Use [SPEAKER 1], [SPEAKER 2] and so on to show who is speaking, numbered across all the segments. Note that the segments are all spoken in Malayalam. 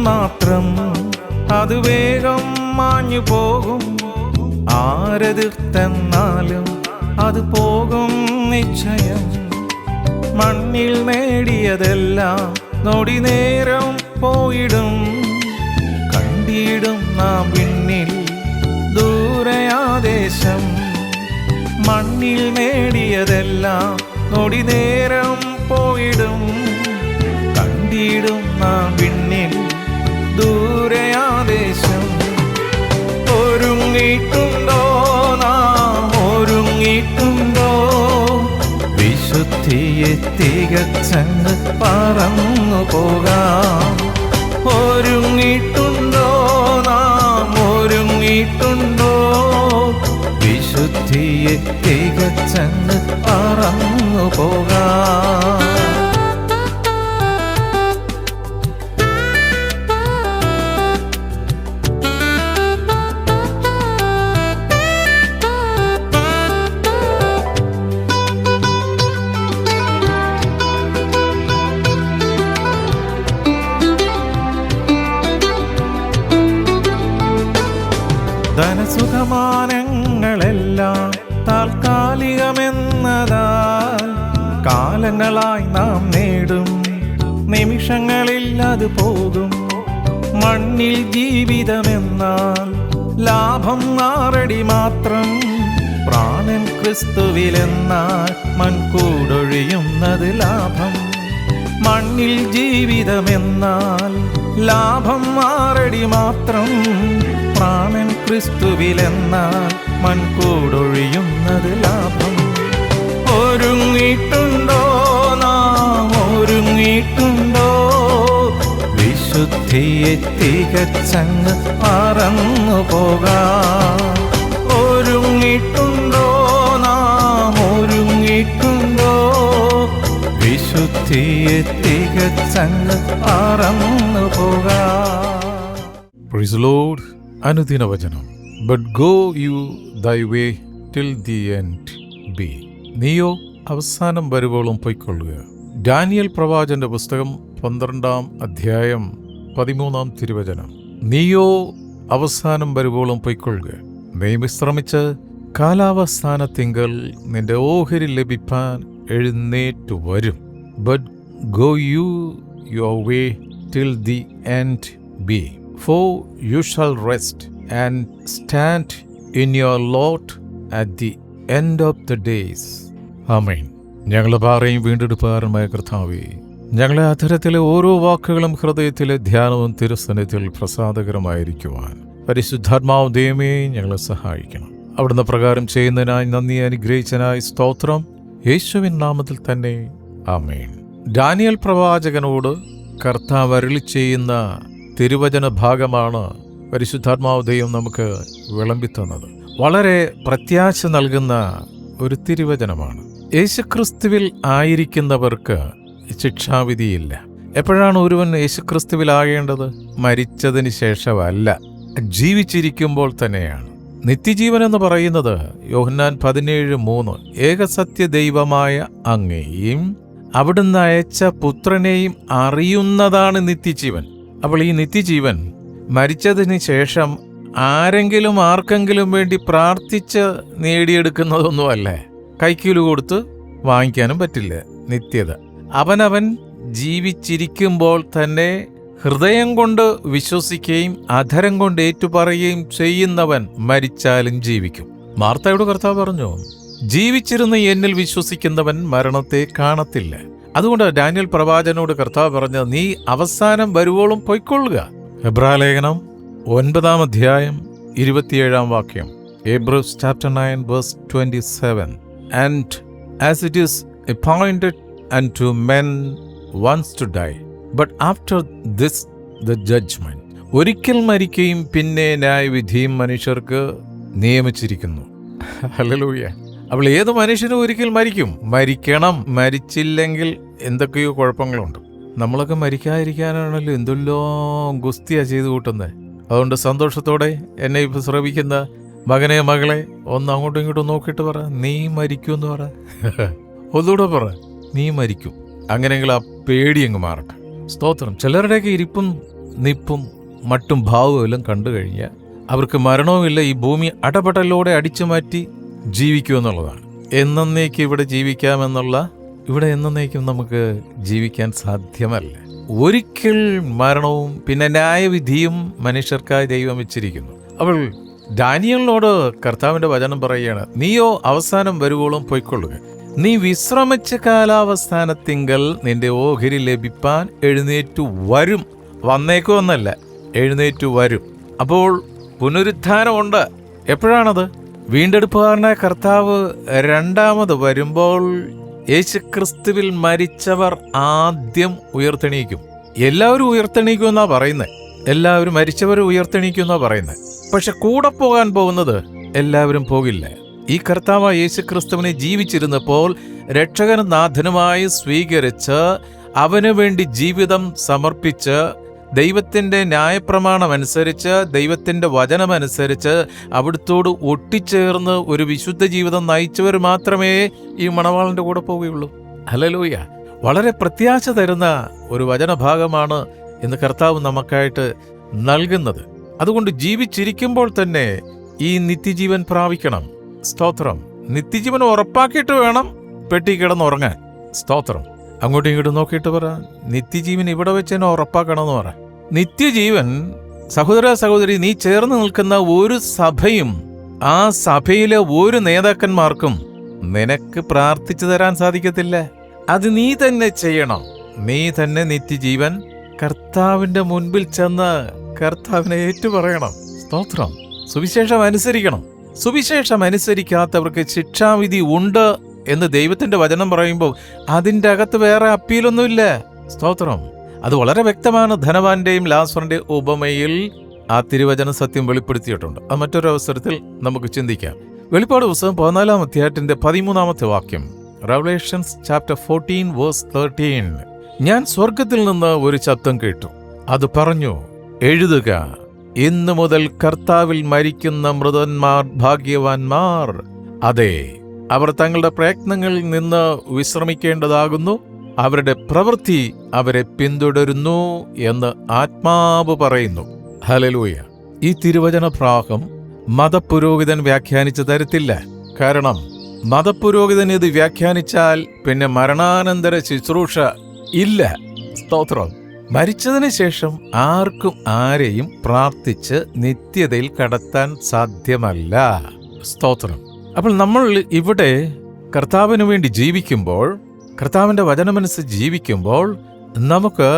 [SPEAKER 1] മാത്രം, അത് വേഗം മാഞ്ഞു പോകും. ആരെതിർത്തെന്നാലും അത് പോകും നിശ്ചയം. മണ്ണിൽ നേടിയതെല്ലാം നൊടി നേരം പോയിടും. കണ്ടിടും നാം വിണ്ണിൽ ദൂരയാദേശം. മണ്ണിൽ നേടിയതെല്ലാം നൊടി നേരം പോയിടും. കണ്ടിടും നാം വിണ്ണിൽ ദൂരയാദേശം. ഒരുങ്ങിയിട്ടുണ്ടോ നാം, ഒരുങ്ങിയിട്ടുണ്ടോ? വിശുദ്ധിയെ തികച്ചങ്ങ് പറന്നു പോകാം. ഒരുങ്ങിയിട്ടുണ്ടോ നാം, ഒരുങ്ങിയിട്ടുണ്ടോ? വിശുദ്ധിയെ തികച്ചങ്ങ് പറന്നു പോകാം. ധനസുഖമാനങ്ങളെല്ലാം താൽക്കാലികമെന്നതാൽ കാലങ്ങളായി നാം നേടും. നിമിഷങ്ങളിൽ അത് പോകും. മണ്ണിൽ ജീവിതമെന്നാൽ ലാഭം 6 അടി മാത്രം. പ്രാണൻ ക്രിസ്തുവിലെന്നാൽ മൺകൂടൊഴിയുന്നത് ലാഭം. മണ്ണിൽ ജീവിതമെന്നാൽ ലാഭം 6 അടി മാത്രം. പ്രാണൻ ക്രിസ്തുവിലെന്നാൽ മൺകൂടൊഴിയുന്നത് ലാഭം. ഒരുങ്ങിയിട്ടുണ്ടോ നാം, ഒരുങ്ങിയിട്ടുണ്ടോ? വിശുദ്ധിയെ തികച്ചങ്ങ് പറന്നു പോകാം. ഒരുങ്ങിയിട്ടുണ്ടോ നാം, ഒരുങ്ങിയിട്ടുണ്ടോ? വിശുദ്ധിയെ തികച്ചങ്ങ് പറന്നു പോകാം.
[SPEAKER 2] Praise the Lord. അനുദിന വചനം. But go you thy way till the end be. നീയോ അവസാനം വരുവോളം പൊയ്ക്കൊള്ളുക. ഡാനിയേൽ പ്രവാചകന്റെ പുസ്തകം 12-ാം അധ്യായം 13-ാം തിരുവചനം. നീയോ അവസാനം വരുവോളം പൊയ്ക്കൊള്ളുക. നീ വിശ്രമിച്ച് കാലാവസ്ഥാനത്തിങ്കൽ നിന്റെ ഓഹരി ലഭിപ്പാൻ എഴുന്നേറ്റു വരും. But go you your way till the end be. For you shall rest and stand in your lot at the end of the days. ആമേൻ. ഞങ്ങളെ പാറയും വീണ്ടെടുപ്പാറുമായ കർത്താവേ, ഞങ്ങളെ അധരത്തിലെ ഓരോ വാക്കുകളും ഹൃദയത്തിലെ ധ്യാനവും തിരുസന്നിധിയിൽ പ്രസാദകരമായിരിക്കുവാൻ പരിശുദ്ധാത്മാവ് ദൈവമേ ഞങ്ങളെ സഹായിക്കണം. അവിടുന്ന് പ്രകാരം ചെയ്യുന്നതിനായി നന്ദി, അനുഗ്രഹിച്ചതിനായി സ്തോത്രം. യേശുവിൻ നാമത്തിൽ തന്നെ ആമേൻ. ഡാനിയേൽ പ്രവാചകനോട് കർത്താവ് അരുളി ചെയ്യുന്ന തിരുവചന ഭാഗമാണ് പരിശുദ്ധാത്മാവ് ദൈവം നമുക്ക് വിളമ്പിത്തന്നത്. വളരെ പ്രത്യാശ നൽകുന്ന ഒരു തിരുവചനമാണ്. യേശുക്രിസ്തുവിൽ ആയിരിക്കുന്നവർക്ക് ശിക്ഷാവിധിയില്ല. എപ്പോഴാണ് ഒരുവൻ യേശുക്രിസ്തുവിലാകേണ്ടത്? മരിച്ചതിന് ശേഷമല്ല, ജീവിച്ചിരിക്കുമ്പോൾ തന്നെയാണ്. നിത്യജീവൻ എന്ന് പറയുന്നത് യോഹന്നാൻ 17:3 ഏകസത്യ ദൈവമായ അങ്ങയെയും അവിടുന്ന് അയച്ച പുത്രനെയും അറിയുന്നതാണ് നിത്യജീവൻ. അപ്പോൾ ഈ നിത്യജീവൻ മരിച്ചതിന് ശേഷം ആരെങ്കിലും ആർക്കെങ്കിലും വേണ്ടി പ്രാർത്ഥിച്ച് നേടിയെടുക്കുന്നതൊന്നുമല്ല. കൈക്കൂലി കൊടുത്ത് വാങ്ങിക്കാനും പറ്റില്ല നിത്യത. അവനവൻ ജീവിച്ചിരിക്കുമ്പോൾ തന്നെ ഹൃദയം കൊണ്ട് വിശ്വസിക്കുകയും അധരം കൊണ്ട് ഏറ്റുപറയുകയും ചെയ്യുന്നവൻ മരിച്ചാലും ജീവിക്കും. മാർത്തയോട് കർത്താവ് പറഞ്ഞു, ജീവിച്ചിരുന്ന് എന്നിൽ വിശ്വസിക്കുന്നവൻ മരണത്തെ കാണത്തില്ല. അതുകൊണ്ട് ഡാനിയേൽ പ്രവാചകനോട് കർത്താവ് പറഞ്ഞത്, നീ അവസാനം വരുവോളം പൊയ്ക്കൊള്ളുക. ഹെബ്രായലേഖനം 9-ാം അധ്യായം 27-ാം വാക്യം. Hebrews chapter 9 verse 27. And as it is appointed unto men once to die, but after this the judgment. ഒരിക്കൽ മരിക്കുകയും പിന്നെ ന്യായവിധിയും മനുഷ്യർക്ക് നിയമിച്ചിരിക്കുന്നു. ഹല്ലേലൂയ. അപ്പോൾ ഏത് മനുഷ്യനും ഒരിക്കൽ മരിക്കണം. മരിച്ചില്ലെങ്കിൽ എന്തൊക്കെയോ കുഴപ്പങ്ങളുണ്ട്. നമ്മളൊക്കെ മരിക്കാതിരിക്കാനാണല്ലോ എന്തെല്ലാം ഗുസ്തിയാ ചെയ്തു കൂട്ടുന്നത്. അതുകൊണ്ട് സന്തോഷത്തോടെ എന്നെ ഇപ്പം ശ്രമിക്കുന്ന മകനെ മകളെ ഒന്ന് അങ്ങോട്ടും ഇങ്ങോട്ടും നോക്കിയിട്ട് പറ, നീ മരിക്കുമെന്ന് പറ. ഒന്നുകൂടെ പറ, നീ മരിക്കും. അങ്ങനെയെങ്കിൽ ആ പേടി അങ്ങ് മാറട്ടെ. സ്തോത്രം. ചിലരുടെയൊക്കെ ഇരിപ്പും നിപ്പും മട്ടും ഭാവവും എല്ലാം കണ്ടു കഴിഞ്ഞാൽ അവർക്ക് മരണവുമില്ല. ഈ ഭൂമി അടപടലോടെ അടിച്ചു മാറ്റി ജീവിക്കുമെന്നുള്ളതാണ്. എന്നേക്കും ഇവിടെ ജീവിക്കാമെന്നുള്ള, ഇവിടെ എന്നേക്കും നമുക്ക് ജീവിക്കാൻ സാധ്യമല്ല. ഒരിക്കൽ മരണവും പിന്നെ ന്യായവിധിയും മനുഷ്യർക്കായി ദൈവം വെച്ചിരിക്കുന്നു. അപ്പോൾ ദാനിയേലിനോട് കർത്താവിൻ്റെ വചനം പറയുകയാണ്, നീയോ അവസാനം വരുവോളം പൊയ്ക്കൊള്ളുക. നീ വിശ്രമിച്ച കാലാവസ്ഥാനത്തിങ്കൽ നിന്റെ ഓഹരി ലഭിപ്പാൻ എഴുന്നേറ്റു വരും. വന്നേക്കുമെന്നല്ല, എഴുന്നേറ്റു വരും. അപ്പോൾ പുനരുത്ഥാനമുണ്ട്. എപ്പോഴാണത്? വീണ്ടെടുപ്പുകാരനായ കർത്താവ് രണ്ടാമത് വരുമ്പോൾ യേശുക്രിസ്തുവിൽ മരിച്ചവർ ആദ്യം ഉയർത്തെണീക്കും. എല്ലാവരും ഉയർത്തെണീക്കുമെന്നാ പറയുന്നത്. എല്ലാവരും മരിച്ചവർ ഉയർത്തെണീക്കുമെന്നാ പറയുന്നത്. പക്ഷെ കൂടെ പോകാൻ പോകുന്നത് എല്ലാവരും പോകില്ല. ഈ കർത്താവ് യേശുക്രിസ്തുവിനെ ജീവിച്ചിരുന്നപ്പോൾ രക്ഷകനും നാഥനുമായി സ്വീകരിച്ച് അവനു വേണ്ടി ജീവിതം സമർപ്പിച്ച് ദൈവത്തിൻ്റെ ന്യായപ്രമാണമനുസരിച്ച് ദൈവത്തിൻ്റെ വചനമനുസരിച്ച് അവിടുത്തോട് ഒട്ടിച്ചേർന്ന് ഒരു വിശുദ്ധ ജീവിതം നയിച്ചവർ മാത്രമേ ഈ മണവാളൻ്റെ കൂടെ പോവുകയുള്ളൂ. ഹല്ലേലൂയ! വളരെ പ്രത്യാശ തരുന്ന ഒരു വചനഭാഗമാണ് ഇന്ന് കർത്താവ് നമുക്കായിട്ട് നൽകുന്നത്. അതുകൊണ്ട് ജീവിച്ചിരിക്കുമ്പോൾ തന്നെ ഈ നിത്യജീവൻ പ്രാപിക്കണം. സ്തോത്രം! നിത്യജീവൻ ഉറപ്പാക്കിയിട്ട് വേണം പെട്ടി കിടന്നുറങ്ങാൻ. സ്തോത്രം! അങ്ങോട്ടും ഇങ്ങോട്ടും നോക്കിയിട്ട് പറ, നിത്യജീവൻ ഇവിടെ വെച്ച് തന്നെ ഉറപ്പാക്കണമെന്ന് പറ. നിത്യജീവൻ, സഹോദര സഹോദരി, നീ ചേർന്ന് നിൽക്കുന്ന ഒരു സഭയും ആ സഭയിലെ ഒരു നേതാക്കന്മാർക്കും നിനക്ക് പ്രാർത്ഥിച്ചു തരാൻ സാധിക്കത്തില്ല. അത് നീ തന്നെ ചെയ്യണം. നീ തന്നെ നിത്യജീവൻ കർത്താവിൻ്റെ മുൻപിൽ ചെന്ന് കർത്താവിനെ ഏറ്റുപറയണം. സ്തോത്രം! സുവിശേഷം അനുസരിക്കണം. സുവിശേഷം അനുസരിക്കാത്തവർക്ക് ശിക്ഷാവിധി ഉണ്ട് എന്ന് ദൈവത്തിന്റെ വചനം പറയുമ്പോൾ അതിൻ്റെ അകത്ത് വേറെ അപ്പീലൊന്നുമില്ല. സ്തോത്രം! അത് വളരെ വ്യക്തമാണ്. ധനവാന്റെയും ലാസറിന്റെ ഉപമയിൽ ആ തിരുവചന സത്യം വെളിപ്പെടുത്തിയിട്ടുണ്ട്. അത് മറ്റൊരു അവസരത്തിൽ നമുക്ക് ചിന്തിക്കാം. വെളിപ്പാട് പുസ്തകം 14-ാം അധ്യായത്തിന്റെ 13-ാമത്തെ വാക്യം, റെവലേഷൻസ് ചാപ്റ്റർ 14 വേഴ്സ് 13. ഞാൻ സ്വർഗത്തിൽ നിന്ന് ഒരു ശബ്ദം കേട്ടു. അത് പറഞ്ഞു, എഴുതുക, ഇന്നു മുതൽ കർത്താവിൽ മരിക്കുന്ന മൃതന്മാർ ഭാഗ്യവാന്മാർ. അതെ, അവർ തങ്ങളുടെ പ്രയത്നങ്ങളിൽ നിന്ന് വിശ്രമിക്കേണ്ടതാകുന്നു. അവരുടെ പ്രവൃത്തി അവരെ പിന്തുടരുന്നു എന്ന് ആത്മാവ് പറയുന്നു. ഹല്ലേലൂയ! ഈ തിരുവചന ഭാഗം മതപുരോഹിതൻ വ്യാഖ്യാനിച്ചു തരത്തില്ല. കാരണം മതപുരോഹിതൻ ഇത് വ്യാഖ്യാനിച്ചാൽ പിന്നെ മരണാനന്തര ശുശ്രൂഷ ഇല്ല. സ്തോത്രം! മരിച്ചതിന് ശേഷം ആർക്കും ആരെയും പ്രാർത്ഥിച്ച് നിത്യതയിൽ കടത്താൻ സാധ്യമല്ല. സ്തോത്രം! അപ്പോൾ നമ്മൾ ഇവിടെ കർത്താവിന് വേണ്ടി ജീവിക്കുമ്പോൾ, കർത്താവിൻ്റെ വചനമനുസരിച്ച് ജീവിക്കുമ്പോൾ നമുക്ക്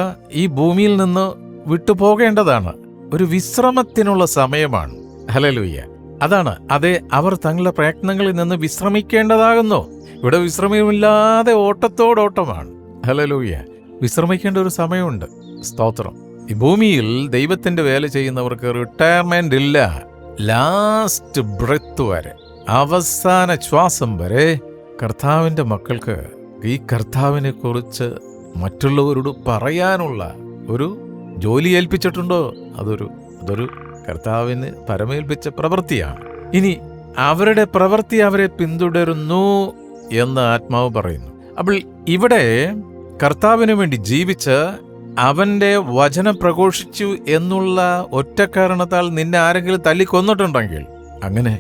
[SPEAKER 2] ഈ ഭൂമിയിൽ നിന്ന് വിട്ടുപോകേണ്ടതാണ്. ഒരു വിശ്രമത്തിനുള്ള സമയമാണ്. ഹല്ലേലൂയ! അതാണ്. അതെ, അവർ തങ്ങളുടെ പ്രയത്നങ്ങളിൽ നിന്ന് വിശ്രമിക്കേണ്ടതാകുന്നു. ഇവിടെ വിശ്രമമില്ലാതെ ഓട്ടത്തോടോട്ടമാണ്. ഹല്ലേലൂയ! വിശ്രമിക്കേണ്ട ഒരു സമയമുണ്ട്. സ്തോത്രം! ഈ ഭൂമിയിൽ ദൈവത്തിന്റെ വേല ചെയ്യുന്നവർക്ക് റിട്ടയർമെന്റ് ഇല്ല. ലാസ്റ്റ് ബ്രെത്ത് വരെ, അവസാന ശ്വാസം വരെ കർത്താവിൻ്റെ മക്കൾക്ക് ഈ കർത്താവിനെ കുറിച്ച് മറ്റുള്ളവരോട് പറയാനുള്ള ഒരു ജോലി ഏൽപ്പിച്ചിട്ടുണ്ടോ? അതൊരു കർത്താവിന് പരമേൽപ്പിച്ച പ്രവൃത്തിയാണ്. ഇനി അവരുടെ പ്രവൃത്തി അവരെ പിന്തുടരുന്നു എന്ന് ആത്മാവ് പറയുന്നു. അപ്പോൾ ഇവിടെ കർത്താവിന് വേണ്ടി ജീവിച്ച് അവന്റെ വചനം പ്രഘോഷിച്ചു എന്നുള്ള ഒറ്റ കാരണത്താൽ നിന്നെ ആരെങ്കിലും തല്ലിക്കൊന്നിട്ടുണ്ടെങ്കിൽ, അങ്ങനെ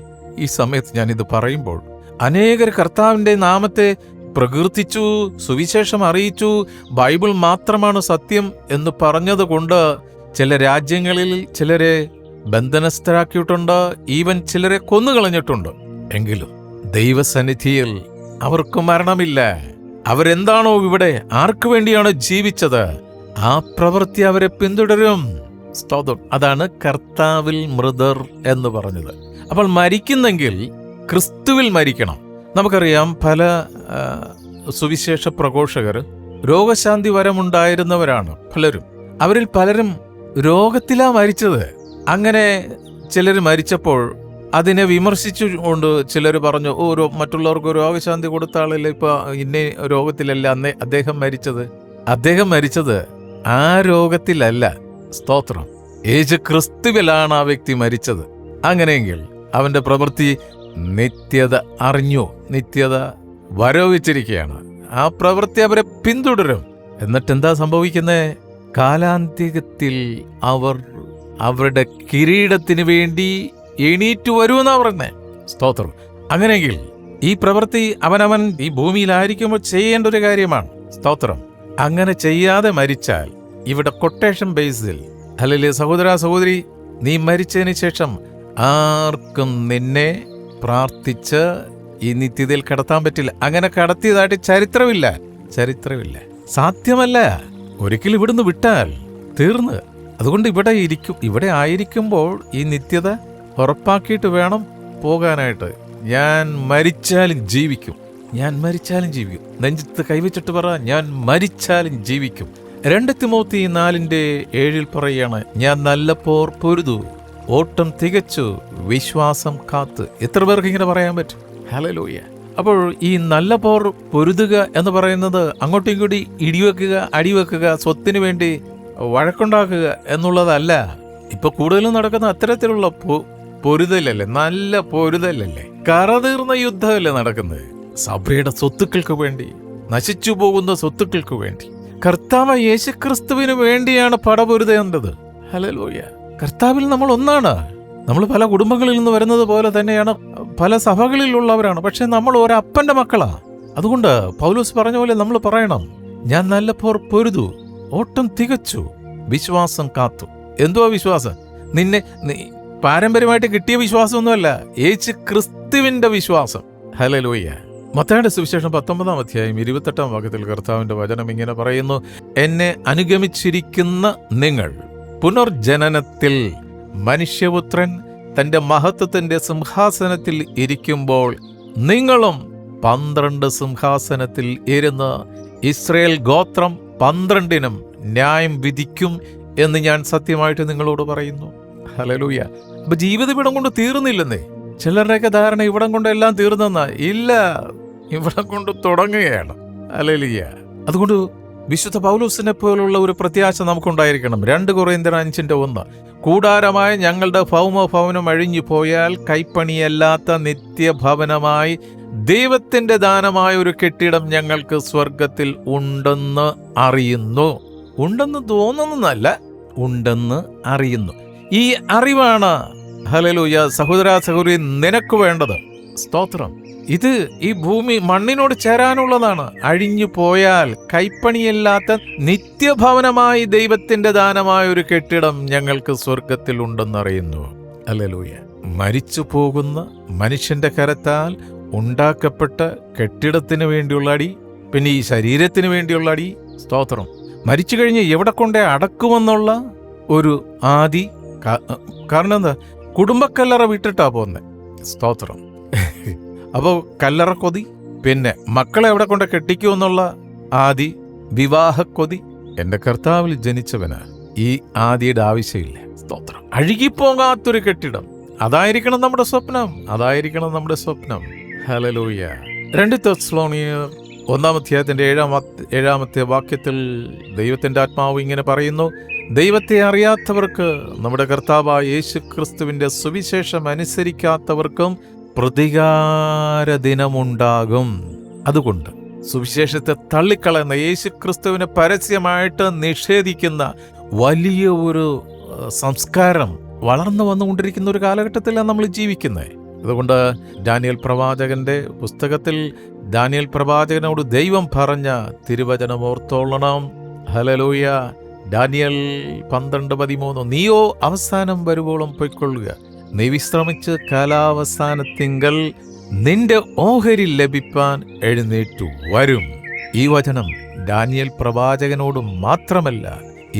[SPEAKER 2] ഈ സമയത്ത് ഞാനിത് പറയുമ്പോൾ അനേകർ കർത്താവിൻ്റെ നാമത്തെ പ്രകീർത്തിച്ചു, സുവിശേഷം അറിയിച്ചു, ബൈബിൾ മാത്രമാണ് സത്യം എന്ന് പറഞ്ഞതുകൊണ്ട് ചില രാജ്യങ്ങളിൽ ചിലരെ ബന്ധനസ്ഥരാക്കിയിട്ടുണ്ട്, ഈവൻ ചിലരെ കൊന്നുകളഞ്ഞിട്ടുണ്ട്. എങ്കിലും ദൈവസന്നിധിയിൽ അവർക്ക് മരണമില്ല. അവരെന്താണോ ഇവിടെ ആർക്കു വേണ്ടിയാണോ ജീവിച്ചത്, ആ പ്രവൃത്തി അവരെ പിന്തുടരും. സ്തോത്രം! അതാണ് കർത്താവിൽ മൃതർ എന്ന് പറഞ്ഞത്. അപ്പോൾ മരിക്കുന്നെങ്കിൽ ക്രിസ്തുവിൽ മരിക്കണം. നമുക്കറിയാം, പല സുവിശേഷ പ്രഘോഷകർ രോഗശാന്തി വരമുണ്ടായിരുന്നവരാണ് പലരും. അവരിൽ പലരും രോഗത്തിലാ മരിച്ചത്. അങ്ങനെ ചിലർ മരിച്ചപ്പോൾ അതിനെ വിമർശിച്ചുകൊണ്ട് ചിലർ പറഞ്ഞു, മറ്റുള്ളവർക്ക് രോഗശാന്തി കൊടുത്ത ആളല്ല ഇപ്പൊ ഇന്ന രോഗത്തിലല്ല അന്നേ അദ്ദേഹം മരിച്ചത് ആ രോഗത്തിലല്ല. സ്തോത്രം! യേശു ക്രിസ്തുവിലാണ് ആ വ്യക്തി മരിച്ചത്. അങ്ങനെയെങ്കിൽ അവന്റെ പ്രവൃത്തി നിത്യത അറിഞ്ഞു, നിത്യത വരവിച്ചിരിക്കുകയാണ്. ആ പ്രവൃത്തി അവരെ പിന്തുടരും. എന്നിട്ടെന്താ സംഭവിക്കുന്നേ? കാലാന്ത്യത്തിൽ അവർ അവരുടെ കിരീടത്തിന് വേണ്ടി എണീറ്റു വരുമെന്നാ പറഞ്ഞേ. സ്തോത്രം. അങ്ങനെയെങ്കിൽ ഈ പ്രവൃത്തി അവനവൻ ഈ ഭൂമിയിലായിരിക്കുമ്പോൾ ചെയ്യേണ്ട ഒരു കാര്യമാണ്. സ്തോത്രം. അങ്ങനെ ചെയ്യാതെ മരിച്ചാൽ ഇവിടെ കൊട്ടേഷൻ ബേസിൽ, അല്ലെങ്കിൽ സഹോദര സഹോദരി, നീ മരിച്ചതിന് ശേഷം ആർക്കും നിന്നെ പ്രാർത്ഥിച്ച് ഈ നിത്യതയിൽ കടത്താൻ പറ്റില്ല. അങ്ങനെ കടത്തിയതായിട്ട് ചരിത്രമില്ല, സാധ്യമല്ല. ഒരിക്കലും ഇവിടുന്ന് വിട്ടാൽ തീർന്ന്. അതുകൊണ്ട് ഇവിടെ ആയിരിക്കുമ്പോൾ ഈ നിത്യത ഉറപ്പാക്കിയിട്ട് വേണം പോകാനായിട്ട്. ഞാൻ മരിച്ചാലും ജീവിക്കും. നെഞ്ചത്ത് കൈവച്ചിട്ട് പറ, ഞാൻ മരിച്ചാലും ജീവിക്കും. 2 തിമോത്തി 4:7 പറയാണ്, ഞാൻ നല്ല പോർ പൊരുതു, ഓട്ടം തികച്ചു, വിശ്വാസം കാത്ത്. എത്ര പേർക്ക് ഇങ്ങനെ പറയാൻ പറ്റും? ഹല്ലേലൂയ. അപ്പോൾ ഈ നല്ല പോർ പൊരുതുക എന്ന് പറയുന്നത് അങ്ങോട്ടും ഇങ്ങോട്ടും ഇടിവെക്കുക, അടിവെക്കുക, സ്വത്തിന് വേണ്ടി വഴക്കുണ്ടാക്കുക എന്നുള്ളതല്ല. ഇപ്പൊ കൂടുതലും നടക്കുന്ന അത്തരത്തിലുള്ള പൊരുതലല്ലേ, നല്ല പൊരുതലല്ലേ, കറതീർന്ന യുദ്ധമല്ലേ നടക്കുന്നത്. സഭയുടെ സ്വത്തുക്കൾക്ക് വേണ്ടി, നശിച്ചു പോകുന്ന സ്വത്തുക്കൾക്ക് വേണ്ടി, കർത്താവ് യേശുക്രിസ്തുവിന് വേണ്ടിയാണ് പടപൊരുതേണ്ടത്. ഹല്ലേലൂയ. കർത്താവിൽ നമ്മൾ ഒന്നാണ്. നമ്മൾ പല കുടുംബങ്ങളിൽ നിന്ന് വരുന്നത് പോലെ തന്നെയാണ്, പല സഭകളിലുള്ളവരാണ്. പക്ഷെ നമ്മൾ ഒരപ്പന്റെ മക്കളാ. അതുകൊണ്ട് പൗലോസ് പറഞ്ഞ പോലെ നമ്മൾ പറയണം, ഞാൻ നല്ല പോർ പൊരുതു, ഓട്ടം തികച്ചു, വിശ്വാസം കാത്തു. എന്തുവാ വിശ്വാസം? പാരമ്പര്യമായിട്ട് കിട്ടിയ വിശ്വാസമൊന്നുമല്ല, യേശു ക്രിസ്തുവിന്റെ വിശ്വാസം. ഹല്ലേലൂയ. മത്തായിയുടെ സുവിശേഷം 19:28 കർത്താവിന്റെ വചനം ഇങ്ങനെ പറയുന്നു, എന്നെ അനുഗമിച്ചിരിക്കുന്ന നിങ്ങൾ പുനർജനനത്തിൽ മനുഷ്യപുത്രൻ തന്റെ മഹത്വത്തിന്റെ സിംഹാസനത്തിൽ ഇരിക്കുമ്പോൾ നിങ്ങളും 12 സിംഹാസനത്തിൽ ഇരുന്ന് ഇസ്രായേൽ ഗോത്രം 12നും ന്യായം വിധിക്കും എന്ന് ഞാൻ സത്യമായിട്ട് നിങ്ങളോട് പറയുന്നു. ഹല്ലേലൂയ. അപ്പൊ ജീവിതം ഇവിടം കൊണ്ട് തീർന്നില്ലെന്നേ. ചിലരുടെയൊക്കെ ധാരണ ഇവിടം കൊണ്ട് എല്ലാം തീർന്നെന്നാ. ഇല്ല, ഇവിടം കൊണ്ട് തുടങ്ങുകയാണ്. ഹല്ലേലൂയ. അതുകൊണ്ട് വിശുദ്ധ പൗലോസിനെ പോലുള്ള ഒരു പ്രത്യാശ നമുക്കുണ്ടായിരിക്കണം. 2 കൊരിന്ത്യർ 5:1, കൂടാരമായ ഞങ്ങളുടെ ഭൗമഭവനം അഴിഞ്ഞു പോയാൽ കൈപ്പണിയല്ലാത്ത നിത്യഭവനമായി ദൈവത്തിന്റെ ദാനമായ ഒരു കെട്ടിടം ഞങ്ങൾക്ക് സ്വർഗത്തിൽ ഉണ്ടെന്ന് അറിയുന്നു. ഉണ്ടെന്ന് തോന്നുന്നല്ല, ഉണ്ടെന്ന് അറിയുന്നു. ഈ അറിവാണ് ഹല്ലേലൂയ സഹോദര സഹോദരി നിനക്ക് വേണ്ടത്. സ്തോത്രം. ഇത് ഈ ഭൂമി മണ്ണിനോട് ചേരാനുള്ളതാണ്. അഴിഞ്ഞു പോയാൽ കൈപ്പണിയില്ലാത്ത നിത്യഭവനമായി ദൈവത്തിന്റെ ദാനമായ ഒരു കെട്ടിടം ഞങ്ങൾക്ക് സ്വർഗത്തിൽ ഉണ്ടെന്നറിയുന്നു. ഹല്ലേലൂയ. മരിച്ചു പോകുന്ന മനുഷ്യന്റെ കരത്താൽ ഉണ്ടാക്കപ്പെട്ട കെട്ടിടത്തിന് വേണ്ടിയുള്ള അടി, പിന്നെ ഈ ശരീരത്തിന് വേണ്ടിയുള്ള അടി. സ്തോത്രം. മരിച്ചു കഴിഞ്ഞ് എവിടെ കൊണ്ടേ അടക്കുമെന്നുള്ള ഒരു ആദി. കാരണം എന്താ? കുടുംബക്കല്ലറ വിട്ടിട്ടാ പോന്നെ. സ്തോത്രം. അപ്പോൾ കല്ലറ കൊതി, പിന്നെ മക്കളെ എവിടെ കൊണ്ട് കെട്ടിക്കുമെന്നുള്ള ആദി, വിവാഹക്കൊതി. എന്റെ കർത്താവിൽ ജനിച്ചവന് ഈ ആദിയുടെ ആവശ്യമില്ല. സ്തോത്രം. അഴുകിപ്പോകാത്തൊരു കെട്ടിടം, അതായിരിക്കണം നമ്മുടെ സ്വപ്നം. ഹല്ലേലൂയ. 2 തെസ്സലോനിയർ 1:7 ദൈവത്തിന്റെ ആത്മാവ് ഇങ്ങനെ പറയുന്നു, ദൈവത്തെ അറിയാത്തവർക്ക് നമ്മുടെ കർത്താവായ യേശുക്രിസ്തുവിന്റെ സുവിശേഷം അനുസരിക്കാത്തവർക്കും പ്രതികാര ദിനമുണ്ടാകും. അതുകൊണ്ട് സുവിശേഷത്തെ തള്ളിക്കളയുന്ന, യേശുക്രിസ്തുവിനെ പരസ്യമായിട്ട് നിഷേധിക്കുന്ന വലിയ ഒരു സംസ്കാരം വളർന്നു വന്നുകൊണ്ടിരിക്കുന്ന ഒരു കാലഘട്ടത്തിലാണ് നമ്മൾ ജീവിക്കുന്നത്. അതുകൊണ്ട് ദാനിയേൽ പ്രവാചകന്റെ പുസ്തകത്തിൽ ദാനിയേൽ പ്രവാചകനോട് ദൈവം പറഞ്ഞ തിരുവചനം ഓർത്തോളണം. ഹല്ലേലൂയ. ദാനിയേൽ 12:13, നീയോ അവസാനം വരുവോളം പൊയ്ക്കൊള്ളുക, നീ വിശ്രമിച്ച് കാലാവസാനത്തിങ്കൽ നിന്റെ ഓഹരി ലഭിപ്പാൻ എഴുന്നേറ്റു വരും. ഈ വചനം ദാനിയേൽ പ്രവാചകനോട് മാത്രമല്ല,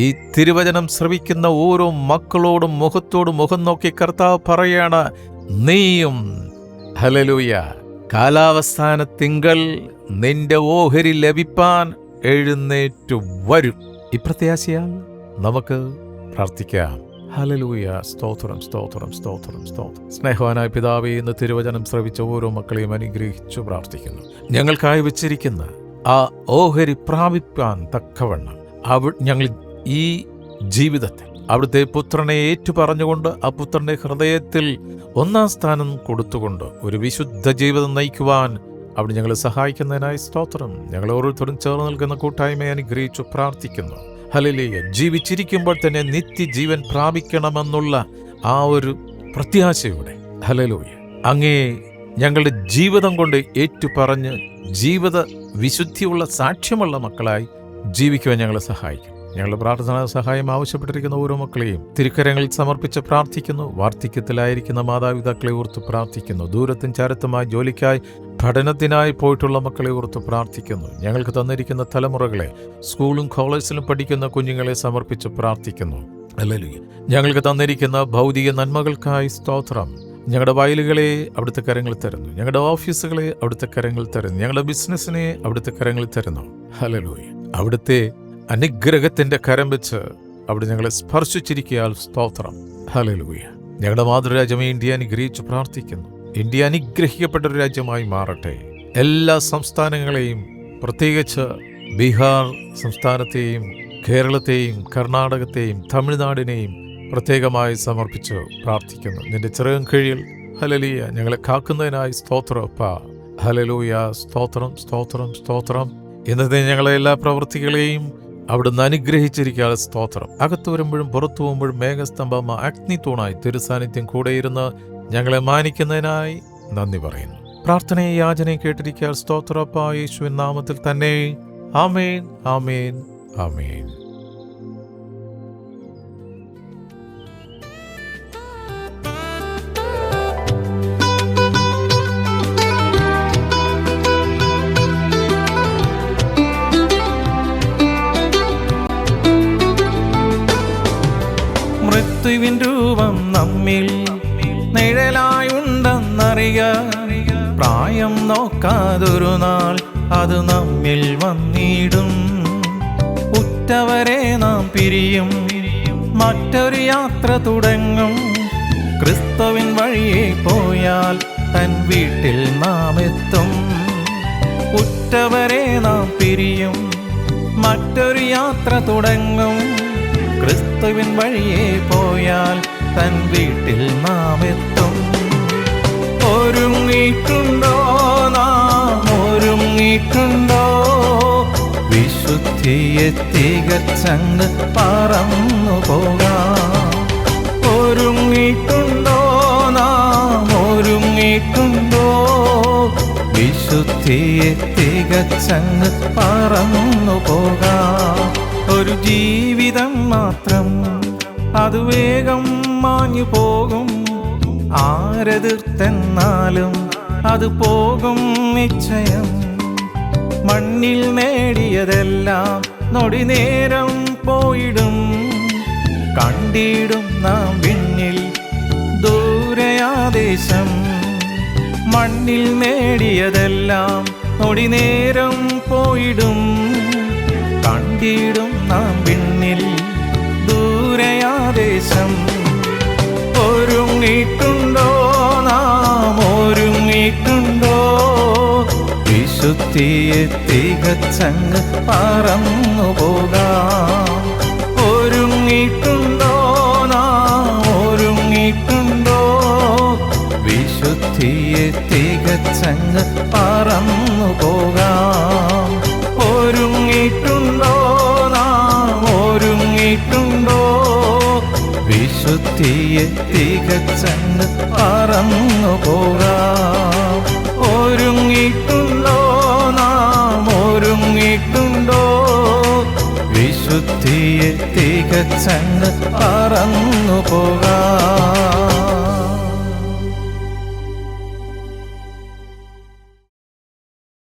[SPEAKER 2] ഈ തിരുവചനം ശ്രവിക്കുന്ന ഓരോ മക്കളോടും മുഖത്തോട് മുഖം നോക്കി കർത്താവ് പറയാണ്, നീയും ഹല്ലേലൂയ കാലാവസാനത്തിങ്കൽ നിന്റെ ഓഹരി ലഭിപ്പാൻ എഴുന്നേറ്റു വരും. ഈ പ്രത്യാശയാൽ നമുക്ക് പ്രാർത്ഥിക്കാം. ഹല്ലേലൂയ. സ്തോത്രം. സ്നേഹവാനായ പിതാവേ, ഇന്ന് തിരുവചനം ശ്രവിച്ച ഓരോ മക്കളെയും അനുഗ്രഹിച്ചു പ്രാർത്ഥിക്കുന്നു. ഞങ്ങൾക്കായി വെച്ചിരിക്കുന്ന ആ ഓഹരി പ്രാപിപ്പാൻ തക്കവണ്ണം ഞങ്ങൾ ഈ ജീവിതത്തിൽ അവിടുത്തെ പുത്രനെ ഏറ്റുപറഞ്ഞുകൊണ്ട് ആ പുത്രന്റെ ഹൃദയത്തിൽ 1-ാം സ്ഥാനം കൊടുത്തുകൊണ്ട് ഒരു വിശുദ്ധ ജീവിതം നയിക്കുവാൻ അവിടെ ഞങ്ങളെ സഹായിക്കുന്നതിനായി സ്തോത്രം. ഞങ്ങൾ ഓരോരുത്തരും ചേർന്ന് നിൽക്കുന്ന കൂട്ടായ്മയെ അനുഗ്രഹിച്ചു പ്രാർത്ഥിക്കുന്നു. ഹല്ലേലൂയ. ജീവിച്ചിരിക്കുമ്പോൾ തന്നെ നിത്യജീവൻ പ്രാപിക്കണമെന്നുള്ള ആ ഒരു പ്രത്യാശയോടെ ഹല്ലേലൂയ അങ്ങേ ഞങ്ങളുടെ ജീവിതം കൊണ്ട് ഏറ്റുപറഞ്ഞ് ജീവിത വിശുദ്ധിയുള്ള സാക്ഷ്യമുള്ള മക്കളായി ജീവിക്കുവാൻ ഞങ്ങളെ സഹായിക്കും. ഞങ്ങളുടെ പ്രാർത്ഥനാ സഹായം ആവശ്യപ്പെട്ടിരിക്കുന്ന ഓരോ മക്കളെയും തിരുക്കരങ്ങളിൽ സമർപ്പിച്ച് പ്രാർത്ഥിക്കുന്നു. വാർദ്ധക്യത്തിലായിരിക്കുന്ന മാതാപിതാക്കളെ ഓർത്ത് പ്രാർത്ഥിക്കുന്നു. ദൂരത്തും ചാരത്തുമായി ജോലിക്കായി പഠനത്തിനായി പോയിട്ടുള്ള മക്കളെ ഓർത്ത് പ്രാർത്ഥിക്കുന്നു. ഞങ്ങൾക്ക് തന്നിരിക്കുന്ന തലമുറകളെ സ്കൂളും കോളേജിലും പഠിക്കുന്ന കുഞ്ഞുങ്ങളെ സമർപ്പിച്ച് പ്രാർത്ഥിക്കുന്നു. ഹല്ലേലൂയ. ഞങ്ങൾക്ക് തന്നിരിക്കുന്ന ഭൗതിക നന്മകൾക്കായി സ്തോത്രം. ഞങ്ങളുടെ വയലുകളെ അവിടുത്തെ കരങ്ങളിൽ തരുന്നു. ഞങ്ങളുടെ ഓഫീസുകളെ അവിടുത്തെ കരങ്ങളിൽ തരുന്നു. ഞങ്ങളുടെ ബിസിനസ്സിനെ അവിടുത്തെ കരങ്ങളിൽ തരുന്നു. ഹല്ലേലൂയ. അവിടുത്തെ അനുഗ്രഹത്തിന്റെ കരം വെച്ച് അവിടെ ഞങ്ങളെ സ്പർശിച്ചിരിക്കാൻ സ്തോത്രം. ഹല്ലേലൂയ. ഞങ്ങളുടെ മാതൃരാജ്യം ഇന്ത്യ അനുഗ്രഹിച്ച് പ്രാർത്ഥിക്കുന്നു. ഇന്ത്യ അനുഗ്രഹിക്കപ്പെട്ട ഒരു രാജ്യമായി മാറട്ടെ. എല്ലാ സംസ്ഥാനങ്ങളെയും, പ്രത്യേകിച്ച് ബീഹാർ സംസ്ഥാനത്തെയും കേരളത്തെയും കർണാടകത്തെയും തമിഴ്നാടിനെയും പ്രത്യേകമായി സമർപ്പിച്ച് പ്രാർത്ഥിക്കുന്നു. നിന്റെ ചെറിയ കീഴിൽ ഹല്ലേലൂയ ഞങ്ങളെ കാക്കുന്നതിനായി സ്തോത്രം അപ്പാ. ഹല്ലേലൂയ. സ്തോത്രം, സ്തോത്രം, സ്തോത്രം. ഇന്നത്തെ ഞങ്ങളെ എല്ലാ പ്രവൃത്തികളെയും അവിടുന്ന് അനുഗ്രഹിച്ചിരിക്കാതെ സ്തോത്രം. അകത്തു വരുമ്പോഴും പുറത്തു പോകുമ്പോഴും മേഘസ്തംഭം അഗ്നി തൂണായി തിരുസാന്നിധ്യം കൂടെയിരുന്ന് ഞങ്ങളെ മാനിക്കുന്നതിനായി നന്ദി പറയുന്നു. പ്രാർത്ഥനയെ യാചനയെ കേട്ടിരിക്കാൻ സ്തോത്രപ്പാ. യേശുവിൻ നാമത്തിൽ തന്നെ. ആമേൻ, ആമേൻ, ആമേൻ.
[SPEAKER 1] മൃത്യുവിൻ രൂപം നമ്മിൽ നിഴലായുണ്ടെന്നറിയ, പ്രായം നോക്കാതൊരു നാൾ അത് നമ്മിൽ വന്നിടും. ഉറ്റവരെ നാം പിരിയും, മറ്റൊരു യാത്ര തുടങ്ങും. ക്രിസ്തുവിൻ വഴിയെ പോയാൽ തൻ വീട്ടിൽ നാം എത്തും. ഉറ്റവരെ നാം പിരിയും, മറ്റൊരു യാത്ര തുടങ്ങും. ക്രിസ്തുവിൻ വഴിയെ പോയാൽ തൻ വീട്ടിൽ നാം എത്തും. ഒരുങ്ങിയിട്ടുണ്ടോ നാം, ഒരുങ്ങിയിട്ടുണ്ടോ? വിശുദ്ധിയെ തികച്ചങ്ങ് പറന്നു പോകാം. ഒരുങ്ങിയിട്ടുണ്ടോ നാം, ഒരുങ്ങിയിട്ടുണ്ടോ? വിശുദ്ധിയെ തികച്ചങ്ങ് പറന്നു പോകാം. ഒരു ജീവിതം മാത്രം, അത് വേഗം മാഞ്ഞു പോകും. ആരെതിർത്തെന്നാലും അത് പോകും നിശ്ചയം. മണ്ണിൽ നേടിയതെല്ലാം നൊടി നേരം പോയിടും. കണ്ടിടും നാം വിണ്ണിൽ ദൂരയാദേശം. മണ്ണിൽ നേടിയതെല്ലാം നൊടി നേരം പോയിടും. കണ്ടിടും നാം വിണ്ണിൽ ദൂരയാദേശം. ഒരുങ്ങിയിട്ടുണ്ടോ നാം, ഒരുങ്ങിയിട്ടുണ്ടോ? വിശുദ്ധിയെ തികച്ചങ്ങ് പറന്നു പോകാം. ഒരുങ്ങിയിട്ടുണ്ടോ നാം, ഒരുങ്ങിയിട്ടുണ്ടോ? വിശുദ്ധിയെ തികച്ചങ്ങ് പറന്നു പോകാം. ഒരുങ്ങിയിട്ടുണ്ടോ നാം, ഒരുങ്ങിയിട്ടുണ്ടോ? വിശുദ്ധിയെ തികച്ചങ്ങ് പറന്നു പോകാം. ഒരുങ്ങിയിട്ടുണ്ടോ നാം, ഒരുങ്ങിയിട്ടുണ്ടോ? വിശുദ്ധിയെ തികച്ചങ്ങ് പറന്നു പോകാം. ഒരുങ്ങിയിട്ടുണ്ടോ നാം, ഒരുങ്ങിയിട്ടുണ്ടോ? വിശുദ്ധിയെ തികച്ചങ്ങ് പറന്നു പോകാം. ഒരുങ്ങിയിട്ടുണ്ടോ നാം, ഒരുങ്ങിയിട്ടുണ്ടോ? വിശുദ്ധിയെ തികച്ചങ്ങ് പറന്നു പോകാം. ഒരുങ്ങിയിട്ടുണ്ടോ നാം, ഒരുങ്ങിയിട്ടുണ്ടോ? വിശുദ്ധിയെ തികച്ചങ്ങ് പറന്നു പോകാം.